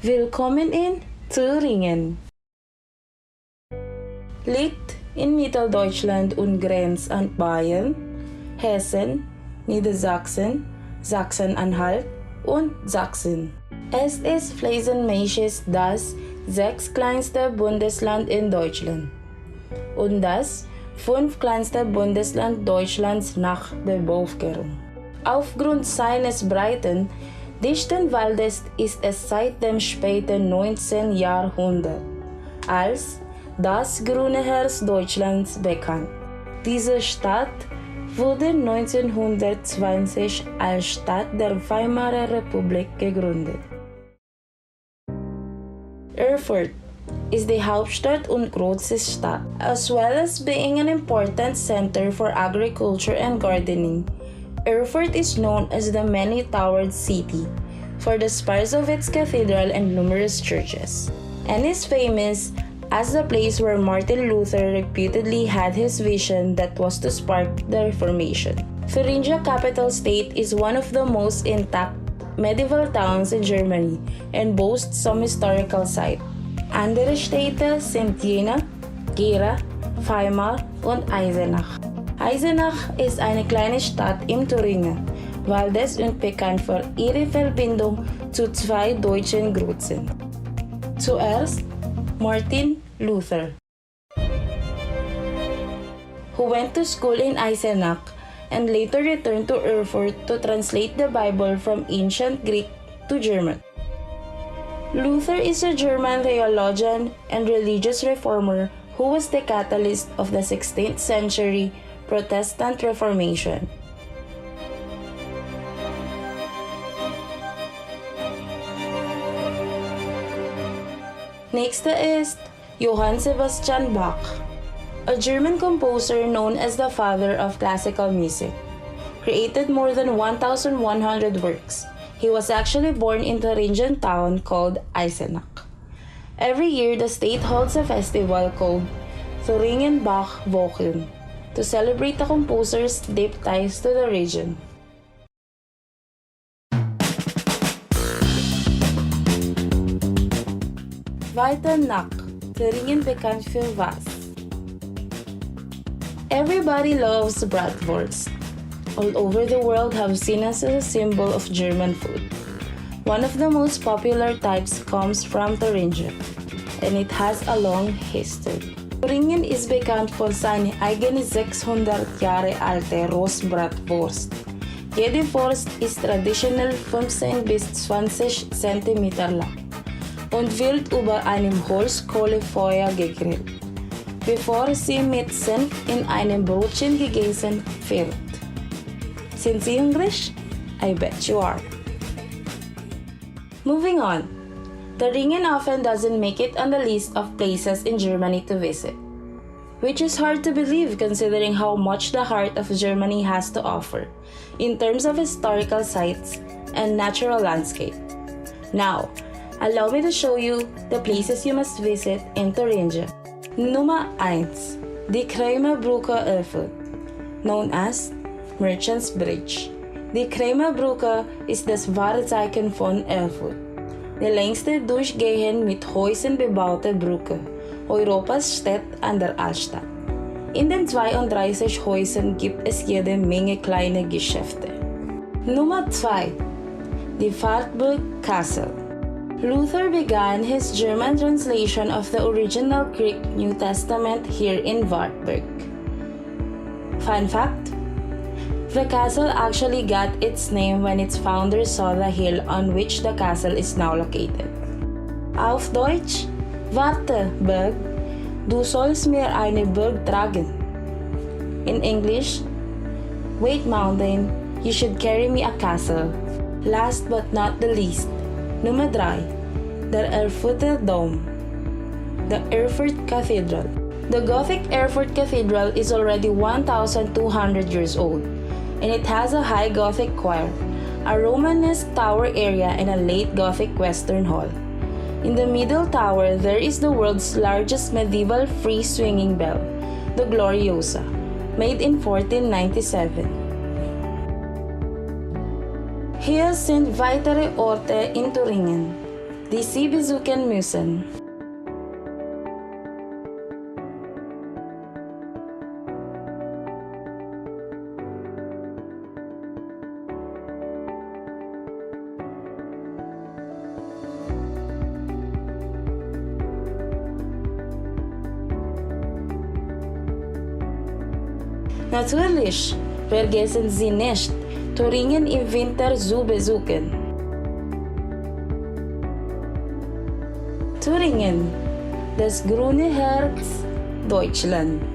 Willkommen in Thüringen. Liegt in Mitteldeutschland und grenzt an Bayern, Hessen, Niedersachsen, Sachsen-Anhalt und Sachsen. Es ist flächenmäßig das sechstkleinste Bundesland in Deutschland und das fünftkleinste Bundesland Deutschlands nach der Bevölkerung. Aufgrund seines breiten, dichten Waldes ist es seit dem späten 19. Jahrhundert als das grüne Herz Deutschlands bekannt. Diese Stadt wurde 1920 als Stadt der Weimarer Republik gegründet. Erfurt is the Hauptstadt und größte Stadt, as well as being an important center for agriculture and gardening. Erfurt is known as the many-towered city for the spires of its cathedral and numerous churches, and is famous as the place where Martin Luther reputedly had his vision that was to spark the Reformation. Thuringia capital state is one of the most intact medieval towns in Germany and boasts some historical sites. Andere Städte sind Jena, Gera, Weimar und Eisenach. Eisenach ist eine kleine Stadt im Thüringen, Waldes und bekannt für ihre Verbindung zu zwei deutschen Größen. Zuerst Martin Luther, who went to school in Eisenach and later returned to Erfurt to translate the Bible from ancient Greek to German. Luther is a German theologian and religious reformer who was the catalyst of the 16th century Protestant Reformation. Nächster ist Johann Sebastian Bach, a German composer known as the father of classical music. Created more than 1,100 works. He was actually born in the Thuringian town called Eisenach. Every year, the state holds a festival called Thuringen Bach Wochen to celebrate the composer's deep ties to the region. Weiter nach Thuringen bekannt für was? Everybody loves bratwurst. All over the world have seen it as a symbol of German food. One of the most popular types comes from Thuringia, and it has a long history. Thuringen ist bekannt für seine eigene 600 Jahre alte Rostbratwurst. Jede Wurst ist traditionell 15 bis 20 cm lang und wird über einem Holzkohlefeuer gegrillt, bevor sie mit Senf in einem Brötchen gegessen wird. Sind Sie English? I bet you are. Moving on. Thuringen often doesn't make it on the list of places in Germany to visit, which is hard to believe considering how much the heart of Germany has to offer in terms of historical sites and natural landscape. Now, allow me to show you the places you must visit in Thuringia. Nummer 1. Die Krämerbrücke Erfurt, known as Merchants Bridge. Die Krämerbrücke ist das Wahrzeichen von Erfurt. Die längste durchgehend mit Häusern bebaute Brücke Europas steht an der Altstadt. In den 32 Häusern gibt es jede Menge kleine Geschäfte. Nummer 2. Die Wartburg Castle. Luther began his German translation of the original Greek New Testament here in Wartburg. Fun fact: the castle actually got its name when its founder saw the hill on which the castle is now located. Auf Deutsch: Warte, Berg, du sollst mir eine Burg tragen. In English: Wait, mountain, you should carry me a castle. Last but not the least, Nummer 3. Der Erfurter Dom. The Erfurt Cathedral. The Gothic Erfurt Cathedral is already 1,200 years old, and it has a high Gothic choir, a Romanesque tower area, and a late Gothic western hall. In the middle tower, there is the world's largest medieval free-swinging bell, the Gloriosa, made in 1497. Hier sind weitere Orte in Thuringen. Die Sie besuchen müssen. Natürlich, vergessen Sie nicht, Thüringen im Winter zu besuchen. Thüringen, das grüne Herz Deutschland.